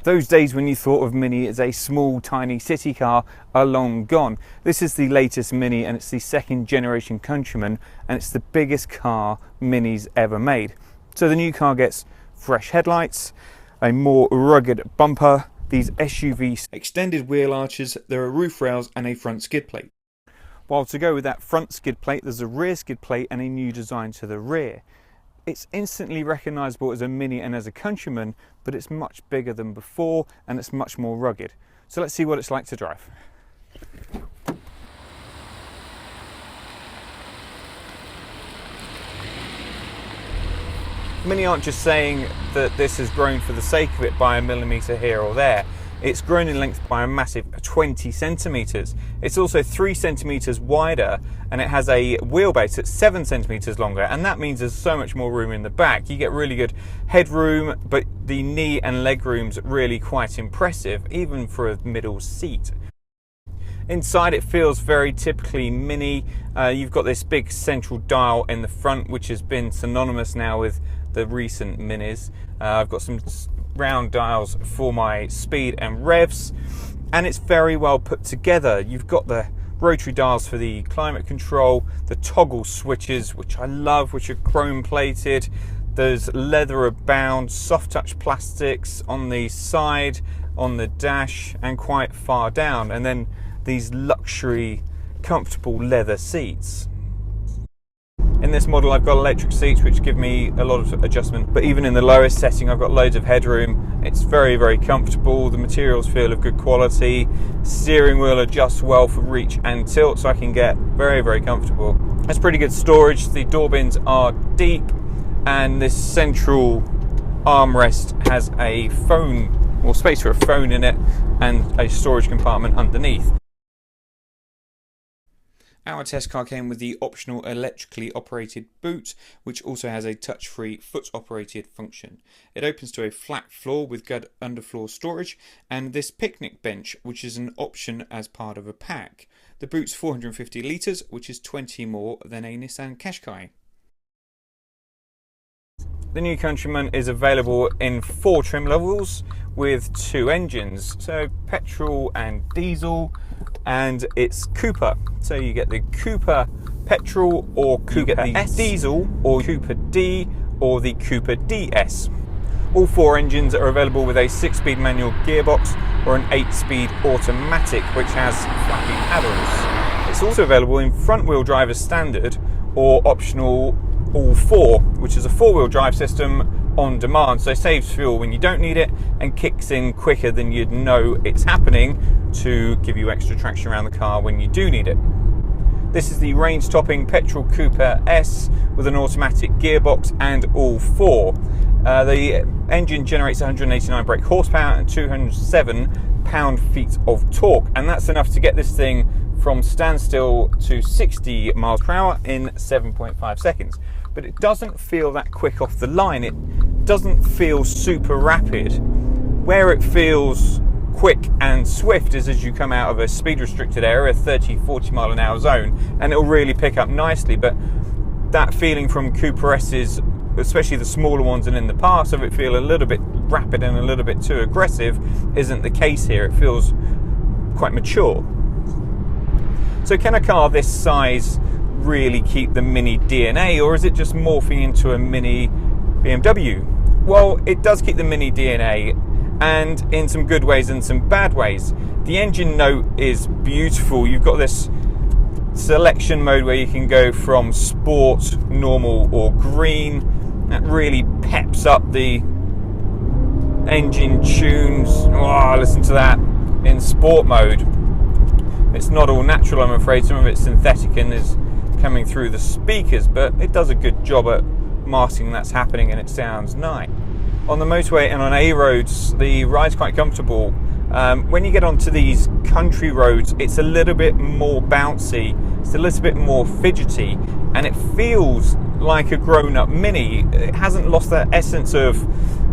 Those days when you thought of Mini as a small, tiny city car are long gone. This is the latest Mini, and it's the second generation Countryman, and it's the biggest car Mini's ever made. So the new car gets fresh headlights, a more rugged bumper, these SUV extended wheel arches, there are roof rails and a front skid plate. While to go with that front skid plate, there's a rear skid plate and a new design to the rear. It's instantly recognisable as a Mini and as a Countryman, but it's much bigger than before and it's much more rugged. So let's see what it's like to drive. Mini aren't just saying that this has grown for the sake of it by a millimetre here or there. It's grown in length by a massive 20 centimetres. It's also 3 centimetres wider, and it has a wheelbase that's 7 centimetres longer, and that means there's so much more room in the back. You get really good headroom, but the knee and leg room's really quite impressive, even for a middle seat. Inside it feels very typically Mini. You've got this big central dial in the front, which has been synonymous now with the recent Minis. I've got some round dials for my speed and revs, and it's very well put together. You've got the rotary dials for the climate control, the toggle switches, which I love, which are chrome plated. There's leather bound soft touch plastics on the side, on the dash, and quite far down, and then these luxury comfortable leather seats. In this model I've got electric seats which give me a lot of adjustment, but even in the lowest setting I've got loads of headroom. It's very, very comfortable. The materials feel of good quality. Steering wheel adjusts well for reach and tilt, so I can get very, very comfortable. That's pretty good storage. The door bins are deep, and this central armrest has a phone, or space for a phone in it, and a storage compartment underneath. Our test car came with the optional electrically operated boot, which also has a touch-free foot-operated function. It opens to a flat floor with good underfloor storage, and this picnic bench, which is an option as part of a pack. The boot's 450 litres, which is 20 more than a Nissan Qashqai. The new Countryman is available in 4 trim levels with 2 engines, so petrol and diesel, and it's Cooper. So you get the Cooper petrol, or you get the diesel, or Cooper D, or the Cooper DS. All 4 engines are available with a 6-speed manual gearbox or an 8-speed automatic, which has flappy paddles. It's also available in front-wheel drive as standard, or optional all 4, which is a 4-wheel drive system on demand, so it saves fuel when you don't need it and kicks in quicker than you'd know it's happening to give you extra traction around the car when you do need it. This is the range-topping petrol Cooper S with an automatic gearbox and all 4. The engine generates 189 brake horsepower and 207 pound-feet of torque, and that's enough to get this thing from standstill to 60 miles per hour in 7.5 seconds. But it doesn't feel that quick off the line. It doesn't feel super rapid. Where it feels quick and swift is as you come out of a speed restricted area, 30-40 mile an hour zone, and it'll really pick up nicely. But that feeling from Cooper S's, especially the smaller ones and in the past, of it feel a little bit rapid and a little bit too aggressive, isn't the case here. It feels quite mature. So can a car this size really keep the Mini DNA, or is it just morphing into a Mini BMW? Well, it does keep the Mini DNA, and in some good ways and some bad ways. The engine note is beautiful. You've got this selection mode where you can go from sport, normal, or green. That really peps up the engine tunes. Oh, listen to that in sport mode. It's not all natural, I'm afraid. Some of it's synthetic and is coming through the speakers, but it does a good job at masking that's happening, and it sounds nice. On the motorway and on A roads, the ride's quite comfortable. When you get onto these country roads, it's a little bit more bouncy, it's a little bit more fidgety, and it feels like a grown-up Mini. It hasn't lost that essence of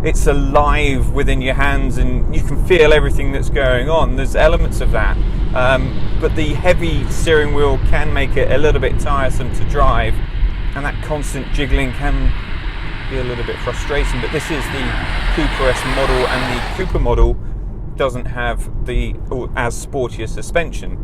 it's alive within your hands and you can feel everything that's going on. There's elements of that, but the heavy steering wheel can make it a little bit tiresome to drive, and that constant jiggling can be a little bit frustrating, but this is the Cooper S model, and the Cooper model doesn't have the as sporty a suspension.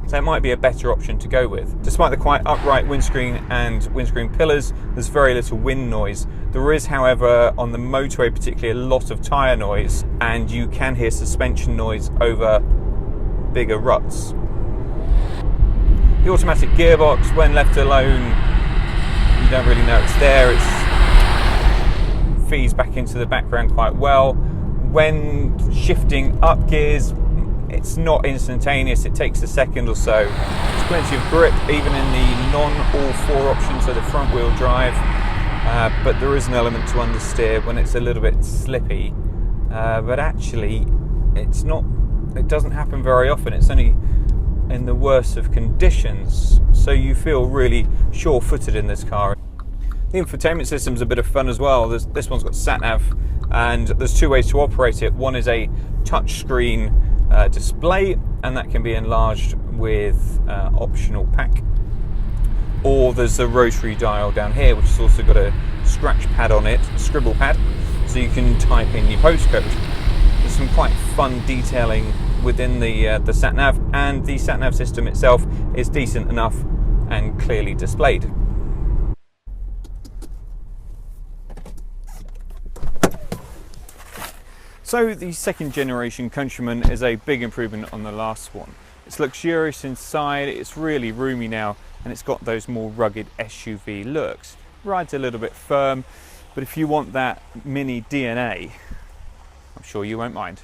So it might be a better option to go with. Despite the quite upright windscreen and windscreen pillars, there's very little wind noise. There is, however, on the motorway particularly, a lot of tyre noise, and you can hear suspension noise over bigger ruts. The automatic gearbox, when left alone, you don't really know it's there. It feeds back into the background quite well. When shifting up gears, it's not instantaneous, it takes a second or so. There's plenty of grip even in the non-all-4 option, so the front wheel drive, but there is an element to understeer when it's a little bit slippy, but actually it doesn't happen very often. It's only in the worst of conditions, so you feel really sure-footed in this car. The infotainment system's a bit of fun as well. This one's got sat-nav, and there's two ways to operate it. One is a touchscreen display, and that can be enlarged with optional pack, or there's a rotary dial down here which has also got a scratch pad on it, a scribble pad, so you can type in your postcode. There's some quite fun detailing within the sat-nav, and the sat-nav system itself is decent enough and clearly displayed. So the second generation Countryman is a big improvement on the last one. It's luxurious inside, it's really roomy now, and it's got those more rugged SUV looks. Ride's a little bit firm, but if you want that mini DNA, I'm sure you won't mind.